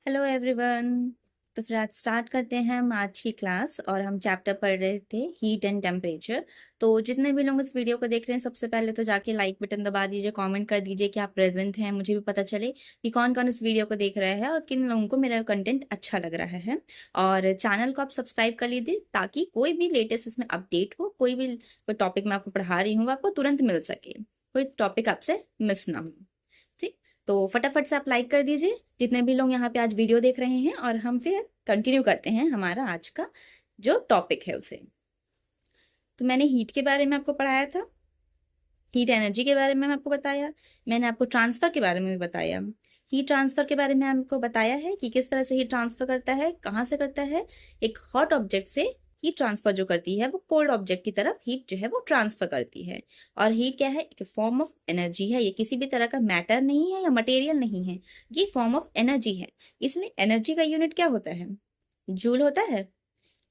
Hello everyone. तो फिर आज स्टार्ट करते हैं हम आज की क्लास और हम चैप्टर पढ़ रहे थे हीट एंड टेम्परेचर। तो जितने भी लोग इस वीडियो को देख रहे हैं सबसे पहले तो जाके लाइक बटन दबा दीजिए, कमेंट कर दीजिए कि आप प्रेजेंट हैं, मुझे भी पता चले कि कौन कौन इस वीडियो को देख रहा है और किन लोगों को मेरा कंटेंट अच्छा लग रहा है। और चैनल को आप सब्सक्राइब कर लीजिए ताकि कोई भी लेटेस्ट इसमें अपडेट हो, कोई टॉपिक मैं आपको पढ़ा रही हूँ वो आपको तुरंत मिल सके, कोई टॉपिक आपसे मिस ना हो। ठीक, तो फटाफट से आप लाइक कर दीजिए जितने भी लोग यहाँ पे आज वीडियो देख रहे हैं और हम फिर कंटिन्यू करते हैं हमारा आज का जो टॉपिक है उसे। तो मैंने हीट के बारे में आपको पढ़ाया था, हीट एनर्जी के बारे में आपको बताया, मैंने आपको ट्रांसफर के बारे में भी बताया। हीट ट्रांसफर के बारे में आपको बताया है कि किस तरह से हीट ट्रांसफर करता है, कहाँ से करता है। एक हॉट ऑब्जेक्ट से हीट ट्रांसफर जो करती है वो कोल्ड ऑब्जेक्ट की तरफ हीट जो है वो ट्रांसफर करती है। और हीट क्या है? एक फॉर्म ऑफ एनर्जी है, ये किसी भी तरह का मैटर नहीं है या मटेरियल नहीं है, ये फॉर्म ऑफ एनर्जी है। इसलिए एनर्जी का यूनिट क्या होता है? जूल होता है।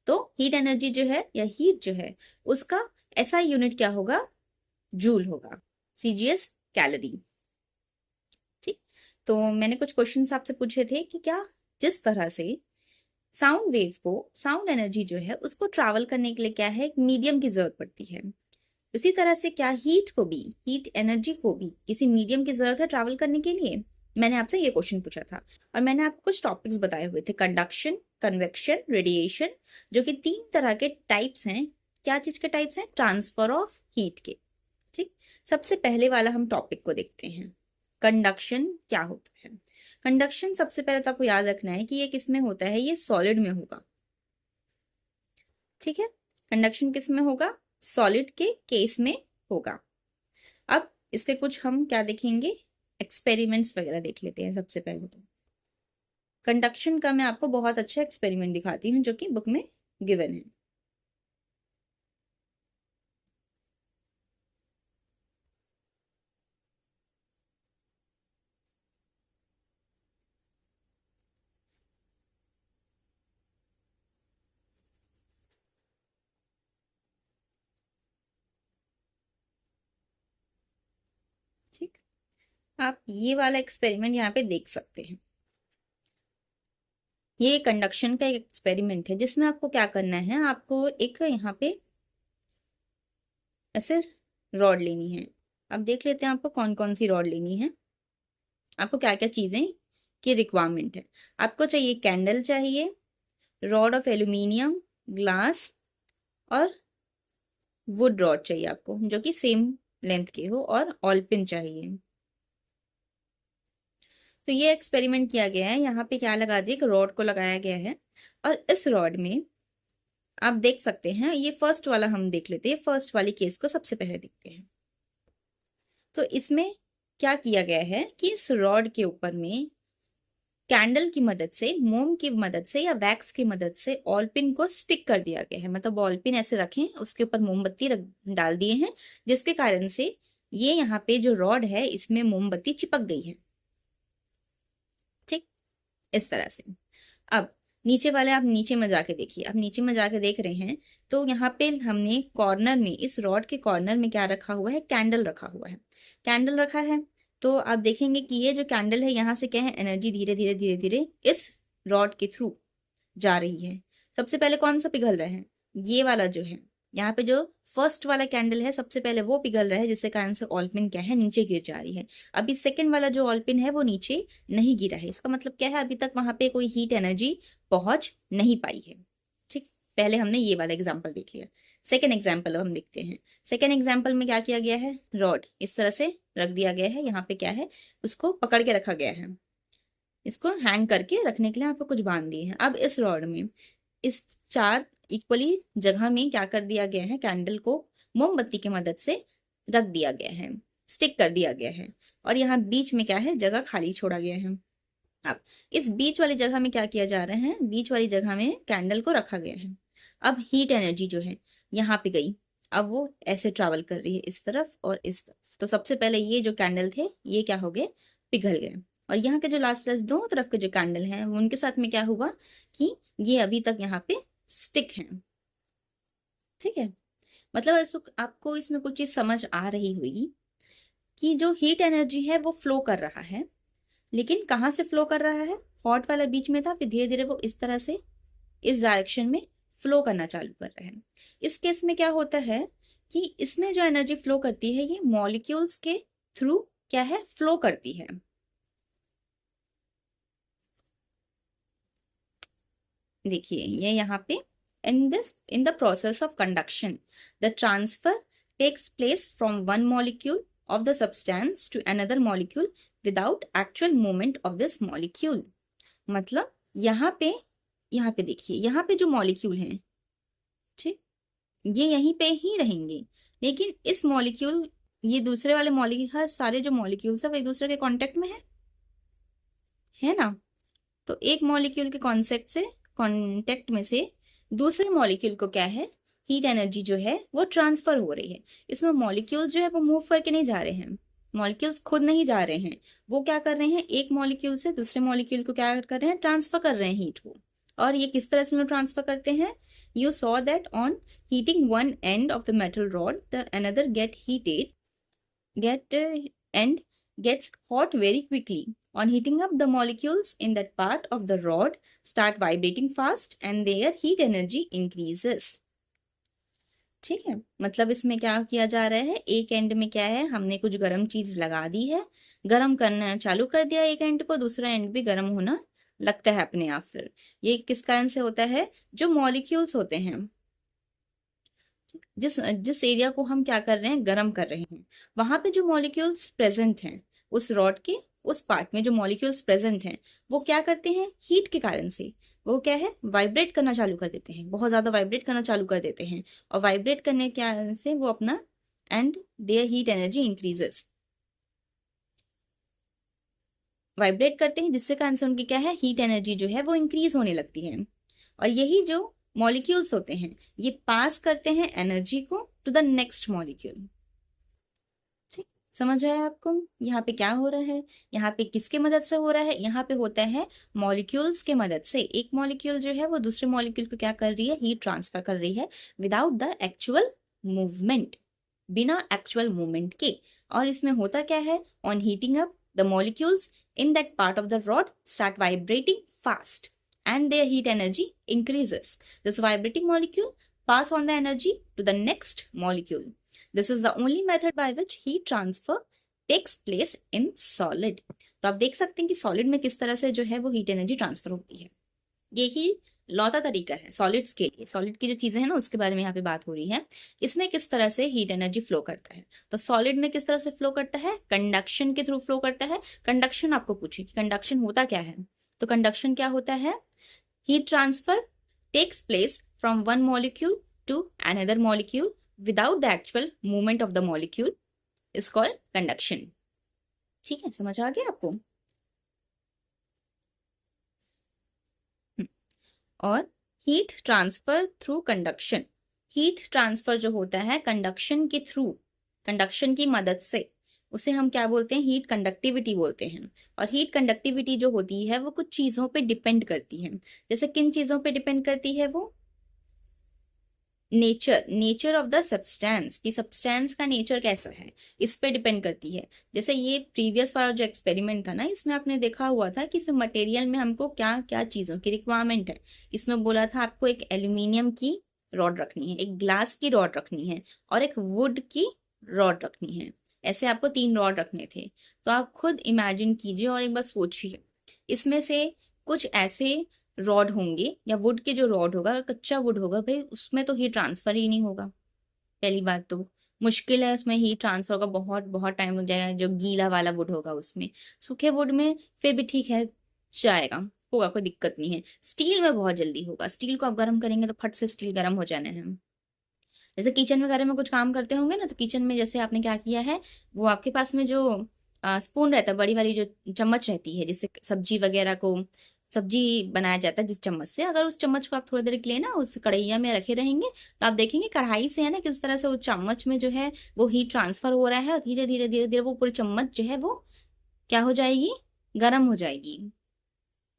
तो हीट एनर्जी जो है या हीट जो है उसका ऐसा यूनिट क्या होगा? जूल होगा, सीजीएस कैलोरी। ठीक, तो मैंने कुछ क्वेश्चंस आपसे पूछे थे कि क्या जिस तरह से साउंड वेव को, साउंड एनर्जी जो है उसको ट्रैवल करने के लिए क्या है, एक मीडियम की जरूरत पड़ती है, उसी तरह से क्या हीट को भी, हीट एनर्जी को भी किसी मीडियम की जरूरत है ट्रैवल करने के लिए। मैंने आपसे ये क्वेश्चन पूछा था और मैंने आपको कुछ टॉपिक्स बताए हुए थे, कंडक्शन, कन्वेक्शन, रेडिएशन, जो कि 3 तरह के टाइप्स हैं। क्या चीज के टाइप्स हैं? ट्रांसफर ऑफ हीट के। ठीक, सबसे पहले वाला हम टॉपिक को देखते हैं, कंडक्शन क्या होता है। कंडक्शन सबसे पहले तो आपको याद रखना है कि ये किस में होता है, ये सॉलिड में होगा। ठीक है, कंडक्शन किस में होगा? सॉलिड के केस में होगा। अब इसके कुछ हम क्या देखेंगे, एक्सपेरिमेंट्स वगैरह देख लेते हैं। सबसे पहले तो कंडक्शन का मैं आपको बहुत अच्छा एक्सपेरिमेंट दिखाती हूँ जो कि बुक में गिवन है। ठीक, आप ये वाला एक्सपेरिमेंट यहाँ पे देख सकते हैं। ये कंडक्शन का एक एक्सपेरिमेंट है जिसमें आपको क्या करना है, आपको एक यहाँ पे ऐसे रॉड लेनी है। अब देख लेते हैं आपको कौन कौन सी रॉड लेनी है, आपको क्या क्या चीजें की रिक्वायरमेंट है। आपको चाहिए कैंडल, चाहिए रॉड ऑफ एल्यूमिनियम, ग्लास और वुड रॉड चाहिए आपको जो कि सेम लेंथ के हो, और ऑल पिन चाहिए। तो ये एक्सपेरिमेंट किया गया है, यहाँ पे क्या लगा दिया, एक रॉड को लगाया गया है और इस रॉड में आप देख सकते हैं, ये फर्स्ट वाला हम देख लेते हैं, फर्स्ट वाली केस को सबसे पहले देखते हैं। तो इसमें क्या किया गया है कि इस रॉड के ऊपर में कैंडल की मदद से, मोम की मदद से या वैक्स की मदद से ऑलपिन को स्टिक कर दिया गया है। मतलब ऑलपिन ऐसे रखें, उसके ऊपर मोमबत्ती रख डाल दिए हैं, जिसके कारण से ये यहाँ पे जो रॉड है इसमें मोमबत्ती चिपक गई है। ठीक, इस तरह से। अब नीचे वाले आप नीचे में जाके देखिए, आप नीचे में जाके देख रहे हैं तो यहाँ पे हमने कॉर्नर में, इस रॉड के कॉर्नर में क्या रखा हुआ है, कैंडल रखा हुआ है। कैंडल रखा है तो आप देखेंगे कि ये जो कैंडल है यहाँ से क्या है, एनर्जी धीरे धीरे धीरे धीरे इस रॉड के थ्रू जा रही है। सबसे पहले कौन सा पिघल रहा है, ये वाला जो है, यहाँ पे जो फर्स्ट वाला कैंडल है सबसे पहले वो पिघल रहा है, जिसके कारण से ऑलपिन क्या है, नीचे गिर जा रही है। अभी सेकंड वाला जो ऑलपिन है वो नीचे नहीं गिरा है, इसका मतलब क्या है, अभी तक वहां पे कोई हीट एनर्जी पहुंच नहीं पाई है। ठीक, पहले हमने ये वाला एग्जाम्पल देख लिया। सेकेंड एग्जाम्पल हम देखते हैं। सेकेंड एग्जाम्पल में क्या किया गया है, रॉड इस तरह से रख दिया गया है, यहाँ पे क्या है, उसको पकड़ के रखा गया है, इसको हैंग करके रखने के लिए आपको कुछ बांध दिए हैं। अब इस रॉड में इस 4 इक्वली जगह में क्या कर दिया गया है, कैंडल को मोमबत्ती की मदद से रख दिया गया है, स्टिक कर दिया गया है, और यहाँ बीच में क्या है, जगह खाली छोड़ा गया है। अब इस बीच वाली जगह में क्या किया जा रहा है, बीच वाली जगह में कैंडल को रखा गया है। अब हीट एनर्जी जो है यहाँ पे गई, अब वो ऐसे ट्रेवल कर रही है इस तरफ और इस तरफ। तो सबसे पहले ये जो कैंडल थे ये क्या हो गए, पिघल गए, और यहाँ के जो लास्ट लास्ट दोनों तरफ के जो कैंडल हैं उनके साथ में क्या हुआ कि ये अभी तक यहाँ पे स्टिक हैं। ठीक है, मतलब आपको इसमें कुछ चीज समझ आ रही होगी कि जो हीट एनर्जी है वो फ्लो कर रहा है, लेकिन कहाँ से फ्लो कर रहा है, हॉट वाला बीच में था, फिर धीरे धीरे वो इस तरह से इस डायरेक्शन में फ्लो करना चालू कर रहे हैं। इस केस में क्या होता है कि इसमें जो एनर्जी फ्लो करती है ये मॉलिक्यूल्स के थ्रू क्या है, फ्लो करती है। देखिए ये यहाँ पे in the process of conduction the transfer takes place from one molecule of the substance to another molecule without actual movement of this molecule। मतलब यहाँ पे देखिए, यहाँ पे जो मॉलिक्यूल हैं, ठीक, ये यहीं पे ही रहेंगे, लेकिन इस मॉलिक्यूल, ये दूसरे वाले मॉलिक्यूल, सारे जो मॉलिक्यूल्स है वो एक दूसरे के कांटेक्ट में है ना। तो एक मॉलिक्यूल के कांटेक्ट में से दूसरे मॉलिक्यूल को क्या है, हीट एनर्जी जो है वो ट्रांसफर हो रही है। इसमें मॉलिक्यूल जो है वो मूव करके नहीं जा रहे हैं, मॉलिक्यूल्स खुद नहीं जा रहे हैं, वो क्या कर रहे हैं, एक मॉलिक्यूल से दूसरे मॉलिक्यूल को क्या कर रहे हैं, ट्रांसफर कर रहे हैं हीट को। और ये किस तरह से ट्रांसफर करते हैं, you saw that on heating one end of the metal rod the another and gets hot very quickly. On heating up, the molecules in that part of the rod start vibrating fast and their heat energy increases। ठीक है, मतलब इसमें क्या किया जा रहा है, एक एंड में क्या है, हमने कुछ गर्म चीज लगा दी है, गर्म करना चालू कर दिया एक एंड को, दूसरा एंड भी गर्म होना लगता है अपने आप। फिर ये किस कारण से होता है, जो मॉलिक्यूल्स होते हैं, जिस जिस एरिया को हम क्या कर रहे हैं, गर्म कर रहे हैं, वहां पे जो मॉलिक्यूल्स प्रेजेंट हैं, उस रॉड के उस पार्ट में जो मॉलिक्यूल्स प्रेजेंट हैं, वो क्या करते हैं, हीट के कारण से वो क्या है, वाइब्रेट करना चालू कर देते हैं, बहुत ज्यादा वाइब्रेट करना चालू कर देते हैं। और वाइब्रेट करने के कारण से वो अपना and their heat energy increases, vibrate करते हैं, जिससे कारण से उनकी क्या है, हीट एनर्जी जो है वो इंक्रीज होने लगती है। और यही जो मॉलिक्यूल्स होते हैं ये पास करते हैं एनर्जी को टू द नेक्स्ट मॉलिक्यूल। ठीक, समझ आया आपको यहाँ पे क्या हो रहा है, यहाँ पे किसके मदद से हो रहा है, यहाँ पे होता है मॉलिक्यूल्स के मदद से। एक मॉलिक्यूल जो है वो दूसरे मॉलिक्यूल को क्या कर रही है, हीट ट्रांसफर कर रही है विदाउट द एक्चुअल मूवमेंट, बिना एक्चुअल मूवमेंट के। और इसमें होता क्या है, on heating up the molecules in that part of the rod start vibrating fast and their heat energy increases. This vibrating molecule pass on the energy to the next molecule. This is the only method by which heat transfer takes place in solid। तो आप देख सकते हैं कि solid में किस तरह से जो है वो हीट एनर्जी ट्रांसफर होती है। यही लौता तरीका है सॉलिड्स के लिए, सॉलिड की जो चीजें हैं ना उसके बारे में यहाँ पे बात हो रही है। इसमें किस तरह से हीट एनर्जी फ्लो करता है, तो सॉलिड में किस तरह से फ्लो करता है, कंडक्शन के थ्रू फ्लो करता है। कंडक्शन आपको पूछे कि कंडक्शन होता क्या है, तो कंडक्शन क्या होता है, heat transfer takes place from one molecule to another molecule without the actual movement of the molecule is called conduction. ठीक है, समझ आ गया आपको। और heat transfer through conduction, heat transfer जो होता है कंडक्शन के थ्रू, कंडक्शन की मदद से, उसे हम क्या बोलते हैं, हीट कंडक्टिविटी बोलते हैं। और हीट कंडक्टिविटी जो होती है वो कुछ चीजों पे डिपेंड करती है। जैसे किन चीजों पे डिपेंड करती है, वो नेचर ऑफ द सब्सटेंस, की सब्सटेंस का नेचर कैसा है इस पे डिपेंड करती है। जैसे ये प्रीवियस वाला जो एक्सपेरिमेंट था ना, इसमें आपने देखा हुआ था कि इसमें मटेरियल में हमको क्या क्या चीज़ों की रिक्वायरमेंट है। इसमें बोला था आपको एक एल्यूमिनियम की रॉड रखनी है, एक ग्लास की रॉड रखनी है और एक वुड की रॉड रखनी है। ऐसे आपको 3 रॉड रखने थे। तो आप खुद इमेजिन कीजिए और एक बार सोचिए, इसमें से कुछ ऐसे रॉड होंगे या वुड के जो रॉड होगा, कच्चा वुड होगा, भाई उसमें तो हीट ट्रांसफर ही नहीं होगा। पहली बात तो मुश्किल है उसमें हीट ट्रांसफर का, बहुत बहुत टाइम लग जाएगा। जो गीला वाला वुड होगा उसमें, सूखे वुड में फिर भी ठीक है, जाएगा, होगा, कोई दिक्कत नहीं है। स्टील में बहुत जल्दी होगा, स्टील को आप गर्म करेंगे तो फट से स्टील गर्म हो जाना है। जैसे किचन वगैरह में कुछ काम करते होंगे ना, तो किचन में जैसे आपने क्या किया है, वो आपके पास में जो स्पून रहता है, बड़ी वाली जो चम्मच रहती है जिससे सब्जी वगैरह को सब्जी बनाया जाता है, जिस चम्मच से, अगर उस चम्मच को आप थोड़ी देर के लिए ना उस कढ़ैया में रखे रहेंगे तो आप देखेंगे कढ़ाई से है ना किस तरह से उस चम्मच में जो है वो हीट ट्रांसफर हो रहा है और धीरे धीरे धीरे धीरे वो पूरी चम्मच जो है वो क्या हो जाएगी, गर्म हो जाएगी।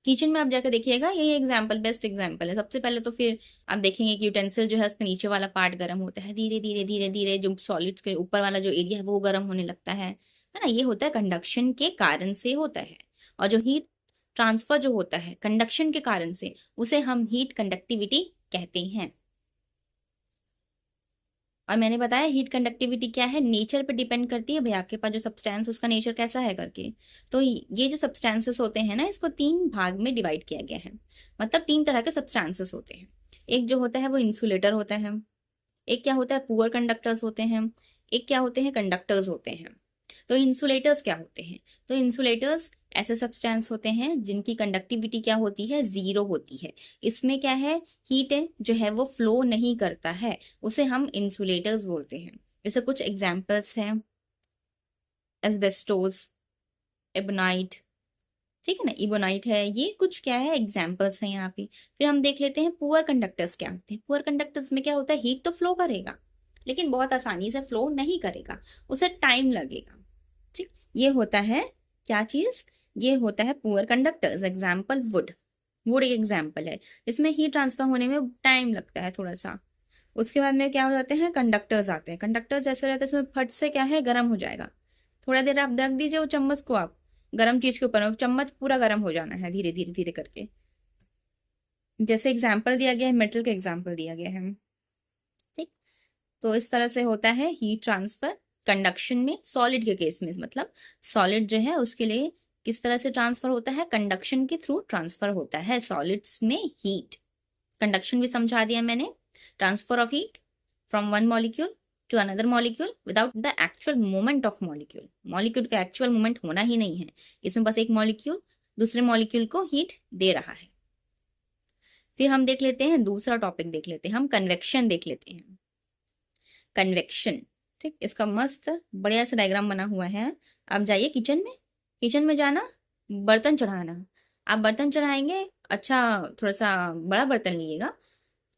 किचन में आप जाकर देखिएगा, यही एग्जाम्पल बेस्ट एग्जाम्पल है। सबसे पहले तो फिर आप देखेंगे कि यूटेंसिल जो है उसका नीचे वाला पार्ट गर्म होता है, धीरे धीरे धीरे धीरे जो सॉलिड्स के ऊपर वाला जो एरिया है वो गर्म होने लगता है ना। ये होता है कंडक्शन के कारण से होता है। और जो हीट ट्रांसफर जो होता है कंडक्शन के कारण से, उसे हम हीट कंडक्टिविटी कहते हैं। और मैंने बताया हीट कंडक्टिविटी क्या है, नेचर पे डिपेंड करती है, भाई आपके पास जो सब्सटेंस उसका नेचर कैसा है करके। तो ये जो सब्सटेंसेस होते हैं ना, इसको 3 भाग में डिवाइड किया गया है, मतलब 3 तरह के सब्सटेंसेस होते हैं। एक जो होता है वो इंसुलेटर होता है, एक क्या होता है पुअर कंडक्टर्स होते हैं, एक क्या होते हैं कंडक्टर्स होते हैं। तो इंसुलेटर्स क्या होते हैं, तो इंसुलेटर्स ऐसे सब्सटेंस होते हैं जिनकी कंडक्टिविटी क्या होती है, 0 होती है। इसमें क्या है, हीट है जो है वो फ्लो नहीं करता है, उसे हम इंसुलेटर्स बोलते हैं। जैसे कुछ एग्जाम्पल्स हैं, एस्बेस्टोस, एबोनाइट, ठीक है ना, इबोनाइट है, ये कुछ क्या है एग्जाम्पल्स हैं यहाँ पे। फिर हम देख लेते हैं पुअर कंडक्टर्स क्या होते हैं। पुअर कंडक्टर्स में क्या होता है, हीट तो फ्लो करेगा लेकिन बहुत आसानी से फ्लो नहीं करेगा, उसे टाइम लगेगा। ठीक, ये होता है क्या चीज, ये होता है poor conductors. Example would, would एक एग्जाम्पल है जिसमें हीट ट्रांसफर होने में टाइम लगता है थोड़ा सा। उसके बाद में क्या हो जाते हैं, कंडक्टर्स आते हैं। कंडक्टर्स ऐसे रहते हैं इसमें फट से क्या है गर्म हो जाएगा, थोड़ा देर आप रख दीजिए वो चम्मच को, आप गर्म चीज के ऊपर, चम्मच पूरा गर्म हो जाना है धीरे धीरे धीरे करके। जैसे एग्जाम्पल दिया गया है, मेटल का एग्जाम्पल दिया गया है। ठीक, तो इस तरह से होता है हीट ट्रांसफर कंडक्शन में। सॉलिड के केस में मतलब सॉलिड जो है उसके लिए किस तरह से ट्रांसफर होता है, कंडक्शन के थ्रू ट्रांसफर होता है सॉलिड्स में हीट। कंडक्शन भी समझा दिया मैंने, transfer of heat from one molecule to another molecule without the actual movement of molecule. Molecule का एक्चुअल मूवमेंट होना ही नहीं है, इसमें बस एक मॉलिक्यूल दूसरे मॉलिक्यूल को हीट दे रहा है। फिर हम देख लेते हैं दूसरा टॉपिक, देख लेते हैं हम कन्वेक्शन देख लेते हैं। कन्वेक्शन, ठीक, इसका मस्त बढ़िया सा डायग्राम बना हुआ है। आप जाइए किचन में, किचन में जाना, बर्तन चढ़ाना। आप बर्तन चढ़ाएंगे, अच्छा थोड़ा सा बड़ा बर्तन लीजिएगा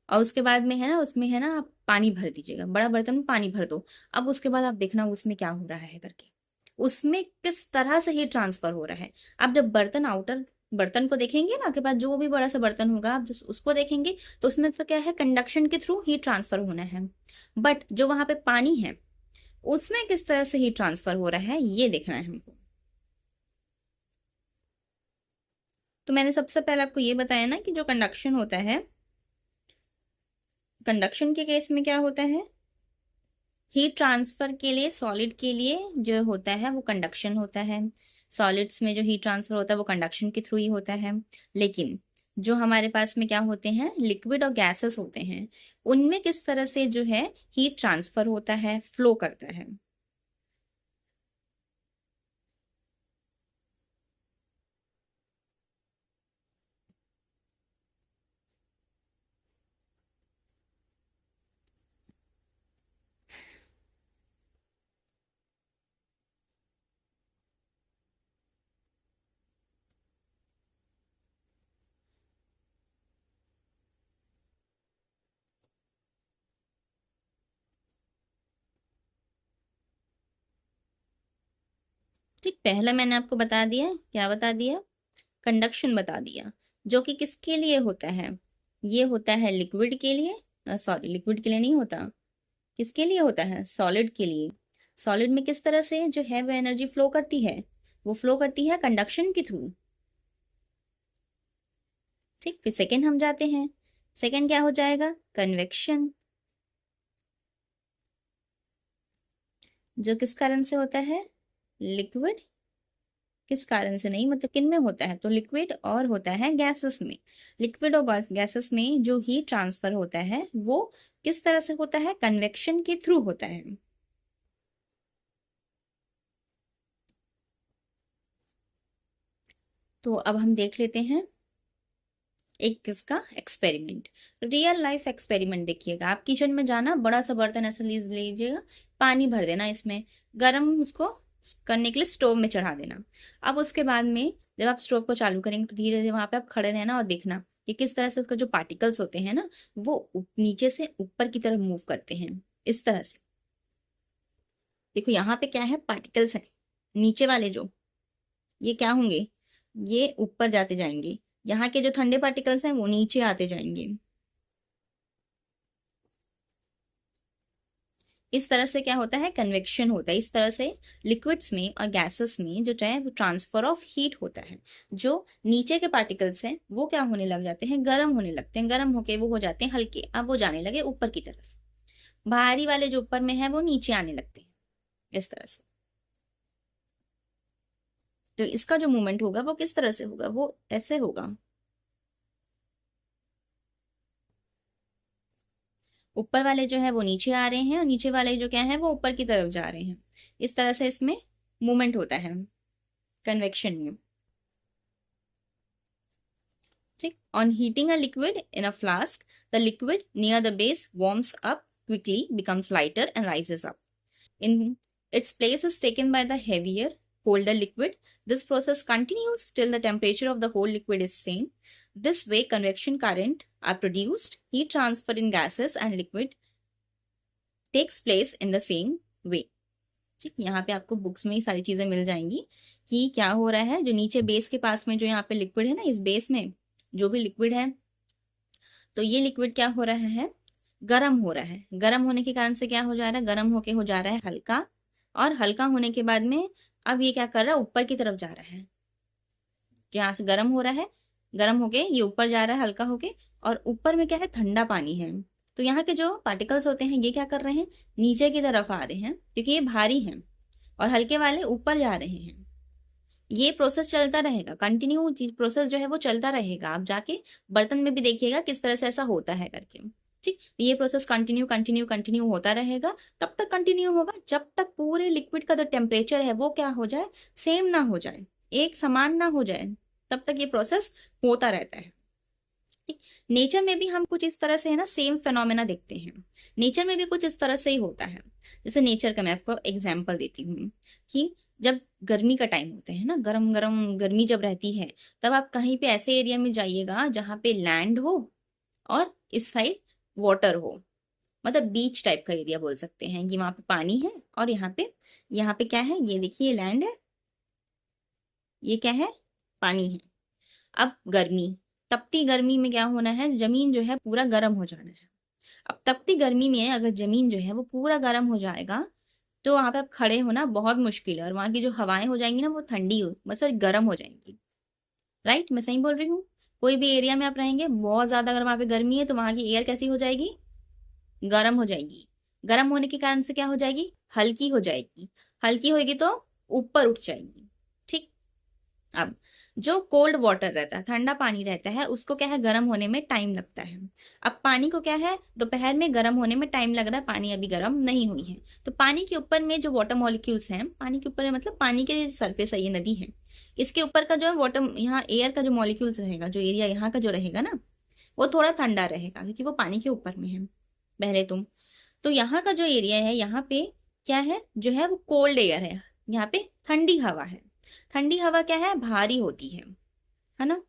और उसके बाद में है ना, उसमें है ना आप पानी भर दीजिएगा, बड़ा बर्तन में पानी भर दो। अब उसके बाद आप देखना उसमें क्या हो रहा है करके, उसमें किस तरह से हीट ट्रांसफर हो रहा है। आप जब बर्तन आउटर बर्तन को देखेंगे ना, आपके पास जो भी बड़ा सा बर्तन होगा आप उसको देखेंगे तो उसमें तो क्या है, कंडक्शन के थ्रू हीट ट्रांसफर होना है। बट जो वहां पे पानी है उसमें किस तरह से हीट ट्रांसफर हो रहा है ये देखना है हमको। तो मैंने सबसे पहले आपको ये बताया ना कि जो कंडक्शन होता है, कंडक्शन के केस में क्या होता है, हीट ट्रांसफर के लिए सॉलिड के लिए जो होता है वो कंडक्शन होता है। सॉलिड्स में जो हीट ट्रांसफर होता है वो कंडक्शन के थ्रू ही होता है। लेकिन जो हमारे पास में क्या होते हैं, लिक्विड और गैसेस होते हैं, उनमें किस तरह से जो है हीट ट्रांसफर होता है, फ्लो करता है। ठीक, पहला मैंने आपको बता दिया, क्या बता दिया, कंडक्शन बता दिया, जो कि किसके लिए होता है, ये होता है लिक्विड के लिए, सॉरी लिक्विड के लिए नहीं होता, किसके लिए होता है, सॉलिड के लिए। सॉलिड में किस तरह से जो है वो एनर्जी फ्लो करती है, वो फ्लो करती है कंडक्शन के थ्रू। ठीक, फिर सेकंड हम जाते हैं, सेकंड क्या हो जाएगा, कन्वेक्शन, जो किस कारण से होता है, लिक्विड, किस कारण से नहीं मतलब किन में होता है, तो लिक्विड और होता है गैसेस में। लिक्विड और गैसेस में जो हीट ट्रांसफर होता है वो किस तरह से होता है, कन्वेक्शन के थ्रू होता है। तो अब हम देख लेते हैं एक किसका एक्सपेरिमेंट, रियल लाइफ एक्सपेरिमेंट। देखिएगा, आप किचन में जाना, बड़ा सा बर्तन ऐसा लीजिएगा, पानी भर देना इसमें, गर्म उसको करने के लिए स्टोव में चढ़ा देना। अब उसके बाद में जब आप स्टोव को चालू करेंगे तो धीरे धीरे वहां पे आप खड़े रहना और देखना कि किस तरह से उसका जो पार्टिकल्स होते हैं ना वो नीचे से ऊपर की तरफ मूव करते हैं, इस तरह से। देखो यहाँ पे क्या है, पार्टिकल्स है, नीचे वाले जो ये क्या होंगे, ये ऊपर जाते जाएंगे, यहाँ के जो ठंडे पार्टिकल्स हैं वो नीचे आते जाएंगे। इस तरह से क्या होता है, कन्वेक्शन होता है। इस तरह से लिक्विड्स में और गैसेस में जो है वो ट्रांसफर ऑफ हीट होता है। जो नीचे के पार्टिकल्स हैं वो क्या होने लग जाते हैं, गर्म होने लगते हैं, गर्म होके वो हो जाते हैं हल्के, अब वो जाने लगे ऊपर की तरफ। भारी वाले जो ऊपर में है वो नीचे आने लगते हैं, इस तरह से। तो इसका जो मूवमेंट होगा वो किस तरह से होगा, वो ऐसे होगा। ऊपर वाले जो है वो नीचे आ रहे हैं और नीचे वाले जो क्या है वो ऊपर की तरफ जा रहे हैं। इस तरह से इसमें मूवमेंट होता है कन्वेक्शन में। ठीक, on heating a liquid in a flask, the liquid near the base warms up quickly, becomes lighter and rises up. In its place is taken by the heavier, colder liquid. This process continues till the temperature of the whole liquid is same. This way, convection current are produced. Heat transfer in gases and liquid takes place in the same way. ठीक, यहाँ पे आपको books में ही सारी चीजें मिल जाएंगी कि क्या हो रहा है। जो नीचे बेस के पास में जो यहाँ पे लिक्विड है ना, इस बेस में जो भी लिक्विड है, तो ये लिक्विड क्या हो रहा है, गर्म हो रहा है। गर्म होने के कारण से क्या हो जा रहा है, गर्म होके हो जा रहा है हल्का, और हल्का होने के बाद में अब ये क्या कर रहा है, ऊपर की तरफ जा रहा है। जहां से गर्म हो रहा है, गर्म होके ये ऊपर जा रहा है हल्का होके, और ऊपर में क्या है, ठंडा पानी है। तो यहाँ के जो पार्टिकल्स होते हैं ये क्या कर रहे हैं, नीचे की तरफ आ रहे हैं क्योंकि ये भारी हैं, और हल्के वाले ऊपर जा रहे हैं। ये प्रोसेस चलता रहेगा, कंटिन्यू प्रोसेस जो है वो चलता रहेगा। आप जाके बर्तन में भी देखिएगा किस तरह से ऐसा होता है करके। ठीक, ये प्रोसेस कंटिन्यू कंटिन्यू कंटिन्यू होता रहेगा। तब तक कंटिन्यू होगा जब तक पूरे लिक्विड का जो टेम्परेचर है वो क्या हो जाए, सेम ना हो जाए, एक समान ना हो जाए, तब तक ये प्रोसेस होता रहता है। ठीक, नेचर में भी हम कुछ इस तरह से है ना सेम फेनोमेना देखते हैं। नेचर में भी कुछ इस तरह से ही होता है। जैसे नेचर का मैं आपको एग्जाम्पल देती हूँ कि जब गर्मी का टाइम होता है ना, गरम गरम गर्मी जब रहती है, तब आप कहीं पे ऐसे एरिया में जाइएगा जहाँ पे लैंड हो और इस साइड वाटर हो, मतलब बीच टाइप का एरिया बोल सकते हैं कि वहां पे पानी है और यहाँ पे क्या है, ये देखिए लैंड है, ये क्या है, पानी है। अब गर्मी, तपती गर्मी में क्या होना है, जमीन जो है पूरा गर्म हो जाना है। अब तपती गर्मी में अगर जमीन जो है वो पूरा गर्म हो जाएगा तो वहां पे आप खड़े होना बहुत मुश्किल है, और वहां की जो हवाएं हो जाएंगी ना वो ठंडी हो, मतलब गर्म हो जाएंगी। राइट, मैं सही बोल रही हूँ। कोई भी एरिया में आप रहेंगे बहुत ज्यादा, अगर वहां पे गर्मी है तो वहां की एयर कैसी हो जाएगी, गर्म हो जाएगी। गर्म होने के कारण से क्या हो जाएगी, हल्की हो जाएगी। हल्की होगी तो ऊपर उठ जाएगी। ठीक, अब जो कोल्ड वाटर रहता है, ठंडा पानी रहता है, उसको क्या है, गर्म होने में टाइम लगता है। अब पानी को क्या है, दोपहर में गर्म होने में टाइम लग रहा है, पानी अभी गर्म नहीं हुई है। तो पानी के ऊपर में जो वाटर मॉलिक्यूल्स हैं, पानी के ऊपर है मतलब पानी के सरफेस है, ये नदी है, इसके ऊपर का जो है वाटर, यहाँ एयर का जो मॉलिक्यूल्स रहेगा, जो एरिया यहाँ का जो रहेगा ना, वो थोड़ा ठंडा रहेगा क्योंकि वो पानी के ऊपर में है पहले तुम। तो यहाँ का जो एरिया है, यहाँ पे क्या है, जो है वो कोल्ड एयर है, यहाँ पे ठंडी हवा है। ठंडी हवा क्या है, भारी होती है ना।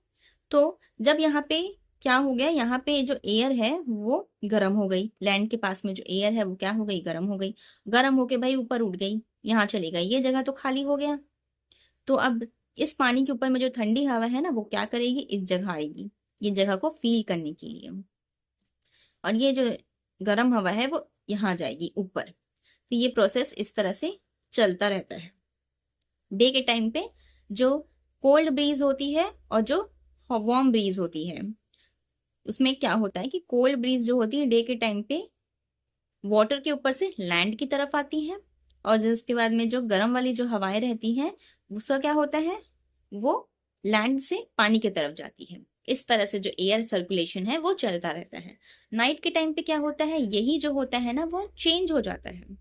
तो जब यहाँ पे क्या हो गया, यहाँ पे जो एयर है वो गर्म हो गई, लैंड के पास में जो एयर है वो क्या हो गई, गर्म हो गई। गर्म होके भाई ऊपर उठ गई, यहाँ चली गई, ये जगह तो खाली हो गया। तो अब इस पानी के ऊपर में जो ठंडी हवा है ना वो क्या करेगी, इस जगह आएगी, ये जगह को फील करने के लिए। और ये जो गर्म हवा है वो यहाँ जाएगी ऊपर। तो ये प्रोसेस इस तरह से चलता रहता है। डे के टाइम पे जो कोल्ड ब्रीज होती है और जो वार्म ब्रीज होती है, उसमें क्या होता है कि कोल्ड ब्रीज जो होती है डे के टाइम पे वाटर के ऊपर से लैंड की तरफ आती है, और जो उसके बाद में जो गर्म वाली जो हवाएं रहती हैं उसका क्या होता है, वो लैंड से पानी की तरफ जाती है। इस तरह से जो एयर सर्कुलेशन है वो चलता रहता है। नाइट के टाइम पे क्या होता है, यही जो होता है ना वो चेंज हो जाता है।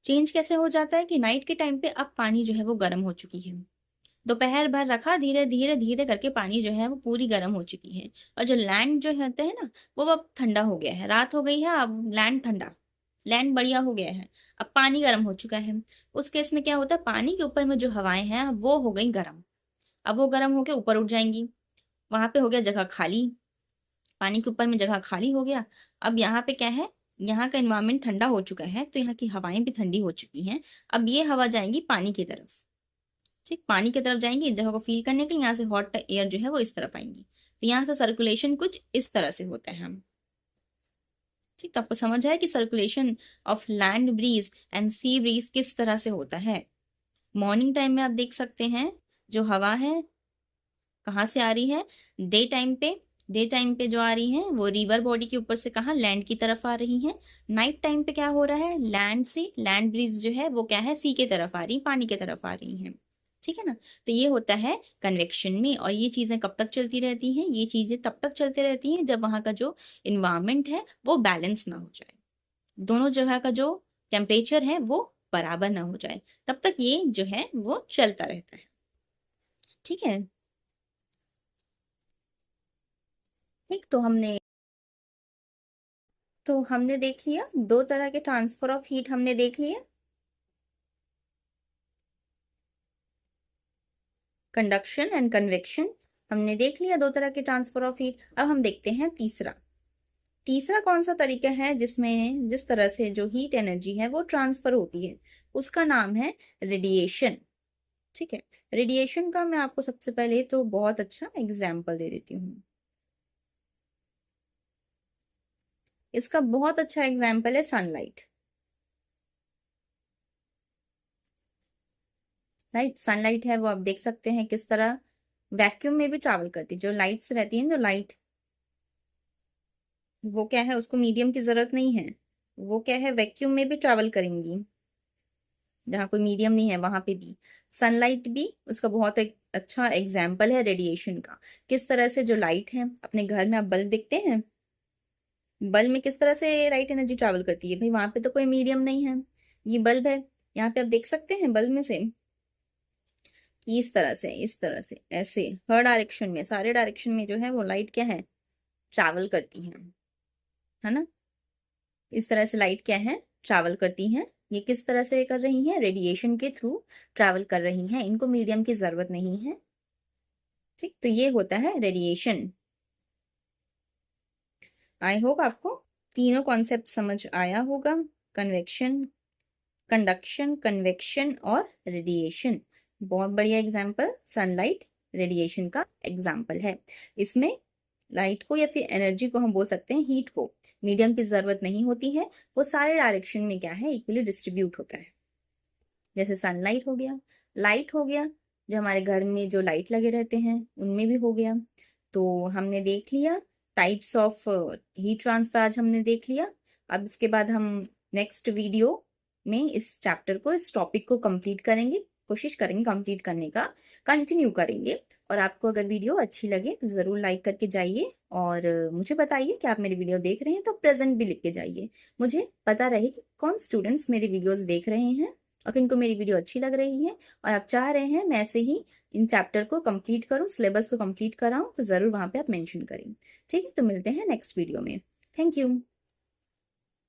चेंज कैसे हो जाता है कि नाइट के टाइम पे अब पानी जो है वो गर्म हो चुकी है, दोपहर भर रखा, धीरे धीरे धीरे करके पानी जो है वो पूरी गर्म हो चुकी है, और जो लैंड जो होता है ना वो अब ठंडा हो गया है। रात हो गई है, अब लैंड ठंडा, लैंड बढ़िया हो गया है, अब पानी गर्म हो चुका है। उस केस में क्या होता है, पानी के ऊपर में जो हवाएं हैं वो हो गई गर्म। अब वो गर्म होके ऊपर उठ जाएंगी, वहां पे हो गया जगह खाली, पानी के ऊपर में जगह खाली हो गया। अब यहाँ पे क्या है, यहाँ का इन्वायरमेंट ठंडा हो चुका है, तो यहाँ की हवाएं भी ठंडी हो चुकी हैं। अब ये हवा जाएंगी पानी की तरफ। ठीक, पानी की तरफ जाएंगी इस जगह को फील करने के लिए, यहाँ से हॉट एयर जो है वो इस तरफ आएंगी। तो यहाँ से सर्कुलेशन कुछ इस तरह से होता है। ठीक, तो आपको समझ आया कि circulation of land breeze and sea breeze किस तरह से होता है। मॉर्निंग टाइम में आप देख सकते हैं जो हवा है कहाँ से आ रही है, डे टाइम पे जो आ रही है वो रिवर बॉडी के ऊपर से कहाँ, लैंड की तरफ आ रही है। नाइट टाइम पे क्या हो रहा है, लैंड से लैंड ब्रीज जो है वो क्या है, सी के तरफ आ रही, पानी के तरफ आ रही है। ठीक है ना। तो ये होता है कन्वेक्शन में। और ये चीजें कब तक चलती रहती हैं, ये चीजें तब तक चलती रहती हैं जब वहां का जो इन्वायरमेंट है वो बैलेंस ना हो जाए, दोनों जगह का जो टेम्परेचर है वो बराबर ना हो जाए, तब तक ये जो है वो चलता रहता है। ठीक है। ठीक, तो हमने देख लिया दो तरह के ट्रांसफर ऑफ हीट, हमने देख लिया कंडक्शन एंड कन्वेक्शन, हमने देख लिया दो तरह के ट्रांसफर ऑफ हीट। अब हम देखते हैं तीसरा। तीसरा कौन सा तरीका है जिसमें जिस तरह से जो हीट एनर्जी है वो ट्रांसफर होती है, उसका नाम है रेडिएशन। ठीक है। रेडिएशन का मैं आपको सबसे पहले तो बहुत अच्छा एग्जाम्पल दे देती हूँ। इसका बहुत अच्छा एग्जाम्पल है सनलाइट। राइट, सनलाइट है वो आप देख सकते हैं किस तरह वैक्यूम में भी ट्रैवल करती है। जो लाइट्स रहती हैं, जो लाइट, वो क्या है, उसको मीडियम की जरूरत नहीं है, वो क्या है वैक्यूम में भी ट्रैवल करेंगी, जहाँ कोई मीडियम नहीं है वहां पे भी। सनलाइट भी उसका बहुत एक अच्छा एग्जाम्पल है रेडिएशन का। किस तरह से जो लाइट है, अपने घर में आप बल्ब देखते हैं, बल्ब में किस तरह से लाइट एनर्जी ट्रैवल करती है, भाई वहां पे तो कोई मीडियम नहीं है, ये बल्ब है, यहाँ पे आप देख सकते हैं बल्ब में से इस तरह से ऐसे हर डायरेक्शन में, सारे डायरेक्शन में जो है वो लाइट क्या है, ट्रैवल करती है ना। इस तरह से लाइट क्या है, ट्रैवल करती हैं। ये किस तरह से कर रही हैं, रेडिएशन के थ्रू ट्रैवल कर रही हैं, इनको मीडियम की जरूरत नहीं है। ठीक, तो ये होता है रेडिएशन। आई होप आपको तीनों कॉन्सेप्ट समझ आया होगा, कन्वेक्शन, कंडक्शन, कन्वेक्शन और रेडिएशन। बहुत बढ़िया एग्जाम्पल सनलाइट रेडिएशन का एग्जाम्पल है। इसमें लाइट को या फिर एनर्जी को हम बोल सकते हैं, हीट को मीडियम की जरूरत नहीं होती है, वो सारे डायरेक्शन में क्या है, इक्वली डिस्ट्रीब्यूट होता है। जैसे सनलाइट हो गया, लाइट हो गया, जो हमारे घर में जो लाइट लगे रहते हैं उनमें भी हो गया। तो हमने देख लिया टाइप्स ऑफ हीट ट्रांसफर, आज हमने देख लिया। अब इसके बाद हम नेक्स्ट वीडियो में इस चैप्टर को, इस टॉपिक को कंप्लीट करेंगे, कोशिश करेंगे कंप्लीट करने का, कंटिन्यू करेंगे। और आपको अगर वीडियो अच्छी लगे तो जरूर लाइक करके जाइए और मुझे बताइए कि आप मेरी वीडियो देख रहे हैं, तो प्रेजेंट भी लिख के जाइए, मुझे पता रहे कि कौन स्टूडेंट्स मेरी वीडियोस देख रहे हैं और किनको मेरी वीडियो अच्छी लग रही है और आप चाह रहे हैं मैं ऐसे ही इन चैप्टर को कंप्लीट करूं, सिलेबस को कंप्लीट कराऊं, तो जरूर वहां पे आप मेंशन करें। ठीक है, तो मिलते हैं नेक्स्ट वीडियो में। Thank you.